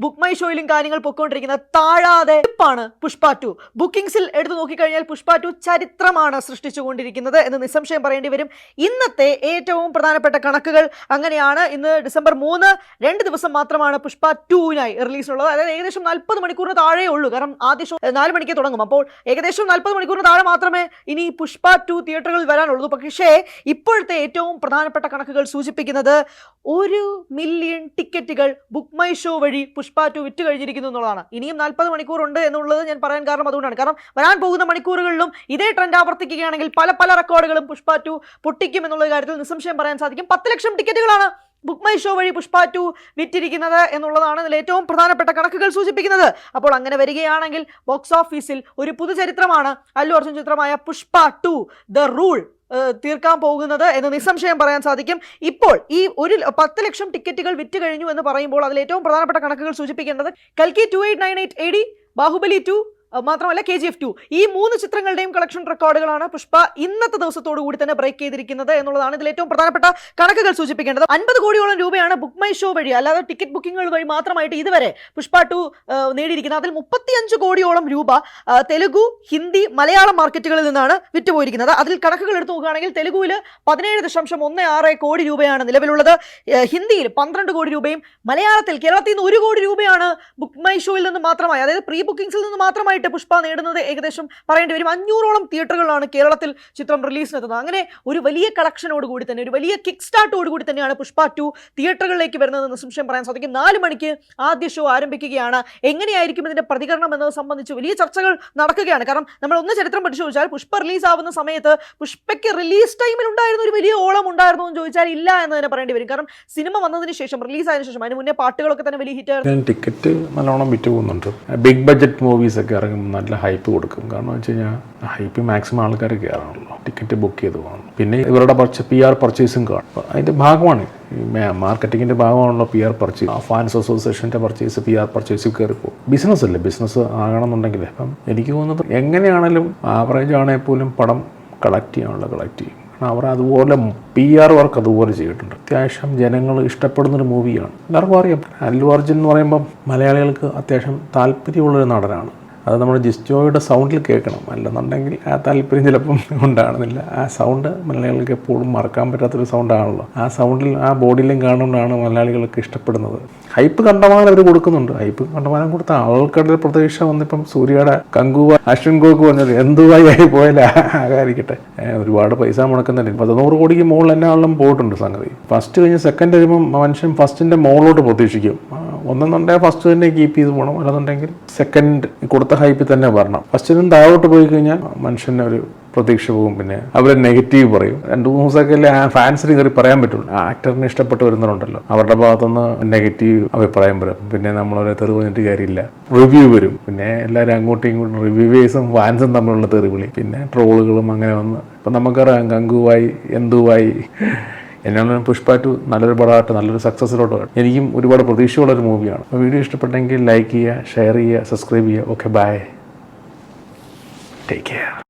Book my ഷോയിലും കാര്യങ്ങൾ പൊയ്ക്കൊണ്ടിരിക്കുന്നത് താഴാതെ ആണ് പുഷ്പ 2. ബുക്കിംഗ്സിൽ എടുത്തു നോക്കിക്കഴിഞ്ഞാൽ പുഷ്പ 2 ചരിത്രമാണ് സൃഷ്ടിച്ചുകൊണ്ടിരിക്കുന്നത് എന്ന് നിസ്സംശയം പറയേണ്ടി വരും. ഇന്നത്തെ ഏറ്റവും പ്രധാനപ്പെട്ട കണക്കുകൾ അങ്ങനെയാണ്. ഇന്ന് ഡിസംബർ 3, 2 ദിവസം മാത്രമാണ് പുഷ്പ 2നായി റിലീസിനുള്ളത്. അതായത് ഏകദേശം 40 മണിക്കൂറിന് താഴെ ഉള്ളൂ. കാരണം ആദ്യ ഷോ 4 മണിക്ക് തുടങ്ങും. അപ്പോൾ ഏകദേശം 40 മണിക്കൂറിന് താഴെ മാത്രമേ ഇനി പുഷ്പ 2 തിയേറ്ററുകളിൽ വരാനുള്ളൂ. പക്ഷേ ഇപ്പോഴത്തെ ഏറ്റവും പ്രധാനപ്പെട്ട കണക്കുകൾ സൂചിപ്പിക്കുന്നത് 1 മില്യൺ ടിക്കറ്റുകൾ ബുക്ക് മൈ ഷോ വഴി പുഷ്പ 2 വിറ്റ് കഴിഞ്ഞിരിക്കുന്നു എന്നുള്ളതാണ്. ഇനിയും 40 മണിക്കൂറുണ്ട് എന്നുള്ളത് ഞാൻ പറയാൻ കാരണം അതുകൊണ്ടാണ്. കാരണം വരാൻ പോകുന്ന മണിക്കൂറുകളിലും ഇതേ ട്രെൻഡ് ആവർത്തിക്കുകയാണെങ്കിൽ പല റെക്കോർഡുകളും പുഷ്പ 2 പൊട്ടിക്കും എന്നുള്ള കാര്യത്തിൽ നിസ്സംശയം പറയാൻ സാധിക്കും. 10 ലക്ഷം ടിക്കറ്റുകളാണ് ബുക്ക് മൈ ഷോ വഴി പുഷ്പ 2 വിറ്റിരിക്കുന്നത് എന്നുള്ളതാണ് ഇതിൽ ഏറ്റവും പ്രധാനപ്പെട്ട കണക്കുകൾ സൂചിപ്പിക്കുന്നത്. അപ്പോൾ അങ്ങനെ വരികയാണെങ്കിൽ ബോക്സ് ഓഫീസിൽ ഒരു പുതുചരിത്രമാണ് അല്ലു അർജുൻ ചിത്രമായ പുഷ്പ 2 ദ റൂൾ തീർക്കാൻ പോകുന്നത് എന്ന് നിസ്സംശയം പറയാൻ സാധിക്കും. ഇപ്പോൾ ഈ 10 ലക്ഷം ടിക്കറ്റുകൾ വിറ്റ് കഴിഞ്ഞു എന്ന് പറയുമ്പോൾ അതിൽ ഏറ്റവും പ്രധാനപ്പെട്ട കണക്കുകൾ സൂചിപ്പിക്കേണ്ടത് കൽക്കി 2898 AD, ബാഹുബലി 2 മാത്രമല്ല KGF 2 ഈ 3 ചിത്രങ്ങളുടെയും കളക്ഷൻ റെക്കോർഡുകളാണ് പുഷ്പ ഇന്നത്തെ ദിവസത്തോടു കൂടി തന്നെ ബ്രേക്ക് ചെയ്തിരിക്കുന്നത് എന്നുള്ളതാണ് ഇതിൽ ഏറ്റവും പ്രധാനപ്പെട്ട കണക്കുകൾ സൂചിപ്പിക്കേണ്ടത്. 50 കോടിയോളം രൂപയാണ് ബുക്ക് മൈ ഷോ വഴി, അല്ലാതെ ടിക്കറ്റ് ബുക്കിങ്ങുകൾ വഴി മാത്രമായിട്ട് ഇതുവരെ പുഷ്പ 2 നേടിയിരിക്കുന്നത്. അതിൽ 35 കോടിയോളം രൂപ തെലുഗു, ഹിന്ദി, മലയാളം മാർക്കറ്റുകളിൽ നിന്നാണ് വിറ്റുപോയിരിക്കുന്നത്. അതിൽ കണക്കുകൾ എടുത്തു നോക്കുകയാണെങ്കിൽ തെലുഗുവിൽ 17.16 കോടി രൂപയാണ് നിലവിലുള്ളത്. ഹിന്ദിയിൽ 12 കോടി രൂപയും മലയാളത്തിൽ കേരളത്തിൽ നിന്ന് 1 കോടി രൂപയാണ് ബുക്ക് മൈ ഷോയിൽ നിന്ന് മാത്രമായി, അതായത് പ്രീ ബുക്കിംഗ്സിൽ നിന്ന് മാത്രമായി പുഷ്പ നേടുന്നത്. ഏകദേശം പറയേണ്ടി വരും 500ഓളം തിയേറ്ററുകളാണ് കേരളത്തിൽ ചിത്രം റിലീസിനെത്തുന്നത്. അങ്ങനെ ഒരു വലിയ കളക്ഷനോട് കൂടി തന്നെ, ഒരു വലിയ കിക്ക് സ്റ്റാർട്ടോട് കൂടി തന്നെയാണ് പുഷ്പ 2 തിയേറ്ററുകളിലേക്ക് വരുന്നത് നിസ്സംശയം പറയാൻ സാധിക്കും. 4 മണിക്ക് ആദ്യ ഷോ ആരംഭിക്കുകയാണ്. എങ്ങനെയായിരിക്കും ഇതിന്റെ പ്രതികരണം എന്നത് സംബന്ധിച്ച് വലിയ ചർച്ചകൾ നടക്കുകയാണ്. കാരണം നമ്മൾ ഒന്ന് ചരിത്രം പരിശോധിച്ചാൽ പുഷ്പ റിലീസ് ആവുന്ന സമയത്ത് പുഷ്പയ്ക്ക് റിലീസ് ടൈമിൽ ഉണ്ടായിരുന്ന ഒരു വലിയ ഓളം ഉണ്ടായിരുന്നു എന്ന് ചോദിച്ചാൽ ഇല്ല എന്ന് തന്നെ പറയേണ്ടി വരും. കാരണം സിനിമ വന്നതിന് ശേഷം, റിലീസ് ആയതിനു ശേഷം, അതിന് മുന്നേ പാട്ടുകളൊക്കെ തന്നെ വലിയ ഹിറ്റ്. ടിക്കറ്റ് നല്ലോണം വിറ്റ് പോകുന്നുണ്ട്. ബിഗ് ബഡ്ജറ്റ് മൂവീസ് ഒക്കെ ഇറങ്ങും നല്ല ഹൈപ്പ് കൊടുക്കും. കാരണം വെച്ച് കഴിഞ്ഞാൽ ഹൈപ്പ് മാക്സിമം ആൾക്കാർ കയറാണല്ലോ, ടിക്കറ്റ് ബുക്ക് ചെയ്ത് പോകണം. പിന്നെ ഇവരുടെ PR പർച്ചേസും കാണും. അതിൻ്റെ ഭാഗമാണ് മാർക്കറ്റിങ്ങിൻ്റെ ഭാഗമാണല്ലോ PR പർച്ചേസ്. ഫാൻസ് അസോസിയേഷൻ്റെ പർച്ചേസ്, PR പർച്ചേസ് കയറിപ്പോകും. ബിസിനസ് അല്ലേ, ബിസിനസ് ആകണമെന്നുണ്ടെങ്കിൽ അപ്പം എനിക്ക് തോന്നുന്നത് എങ്ങനെയാണെങ്കിലും ആവറേജ് ആണെങ്കിൽ പോലും പടം കളക്ട് ചെയ്യും. അവർ അതുപോലെ PR വർക്ക് അതുപോലെ ചെയ്തിട്ടുണ്ട്. അത്യാവശ്യം ജനങ്ങൾ ഇഷ്ടപ്പെടുന്നൊരു മൂവിയാണ്. എല്ലാവർക്കും അറിയാം അല്ലു അർജുൻ എന്ന് പറയുമ്പം മലയാളികൾക്ക് അത്യാവശ്യം താല്പര്യമുള്ളൊരു നടനാണ്. അത് നമ്മൾ ജിസ്റ്റോയുടെ സൗണ്ടിൽ കേൾക്കണം, അല്ലെന്നുണ്ടെങ്കിൽ ആ താല്പര്യം ചിലപ്പം ഉണ്ടാകുന്നില്ല. ആ സൗണ്ട് മലയാളികൾക്ക് എപ്പോഴും മറക്കാൻ പറ്റാത്തൊരു സൗണ്ടാണല്ലോ. ആ സൗണ്ടിൽ, ആ ബോഡിയിലും കാണുന്നതാണ് മലയാളികൾക്ക് ഇഷ്ടപ്പെടുന്നത്. ഹൈപ്പ് കണ്ടമാനം അവർ കൊടുക്കുന്നുണ്ട്. ഹൈപ്പ് കണ്ടമാനം കൊടുത്ത ആൾക്കാരുടെ പ്രതീക്ഷ വന്നിപ്പം സൂര്യയുടെ കങ്കുവ, അശ്വിൻ ഗോക്ക് പറഞ്ഞത് എന്തുവായി പോയാലും ആകാരിക്കട്ടെ. ഒരുപാട് പൈസ മുടക്കുന്നുണ്ട്. 100 കോടിക്ക് മുകളിൽ എല്ലാ ആളും പോയിട്ടുണ്ട് സംഗതി. ഫസ്റ്റ് കഴിഞ്ഞ് സെക്കൻഡ് വരുമ്പം മനുഷ്യൻ ഫസ്റ്റിൻ്റെ മുകളിലോട്ട് പ്രതീക്ഷിക്കും. ഒന്നെന്നുണ്ടെങ്കിൽ ഫസ്റ്റ് തന്നെ കീപ്പ് ചെയ്ത് പോകണം, അല്ലെന്നുണ്ടെങ്കിൽ സെക്കൻഡ് കൊടുത്ത ഹൈപ്പിൽ തന്നെ വരണം. ഫസ്റ്റിനും താഴോട്ട് പോയി കഴിഞ്ഞാൽ മനുഷ്യൻ്റെ ഒരു പ്രതീക്ഷ പോകും. പിന്നെ അവർ നെഗറ്റീവ് പറയും. 2-3 ദിവസമൊക്കെ അല്ലേ ആ ഫാൻസിന് കയറി പറയാൻ പറ്റുള്ളൂ. ആ ആക്ടറിനെ ഇഷ്ടപ്പെട്ട് വരുന്നവരുണ്ടല്ലോ, അവരുടെ ഭാഗത്തുനിന്ന് നെഗറ്റീവ് അഭിപ്രായം വരും. പിന്നെ നമ്മളവരെ തെറി പറഞ്ഞിട്ട് കാര്യമില്ല, റിവ്യൂ വരും. പിന്നെ എല്ലാവരും അങ്ങോട്ടും ഇങ്ങോട്ടും റിവ്യൂവേഴ്സും ഫാൻസും തമ്മിലുള്ള തെറിവിളി, പിന്നെ ട്രോളുകളും അങ്ങനെ വന്ന് ഇപ്പം നമുക്കറിയാം ഗംഗുവായി എന്തുവായി. എന്നാണ് പുഷ്പ 2 നല്ലൊരു പടമായിട്ട് നല്ലൊരു സക്സസ്സിലോട്ട് വരും. എനിക്കും ഒരുപാട് പ്രതീക്ഷയുള്ളൊരു മൂവിയാണ്. അപ്പോൾ വീഡിയോ ഇഷ്ടപ്പെട്ടെങ്കിൽ ലൈക്ക് ചെയ്യുക, ഷെയർ ചെയ്യുക, സബ്സ്ക്രൈബ് ചെയ്യുക. Okay, bye, take care.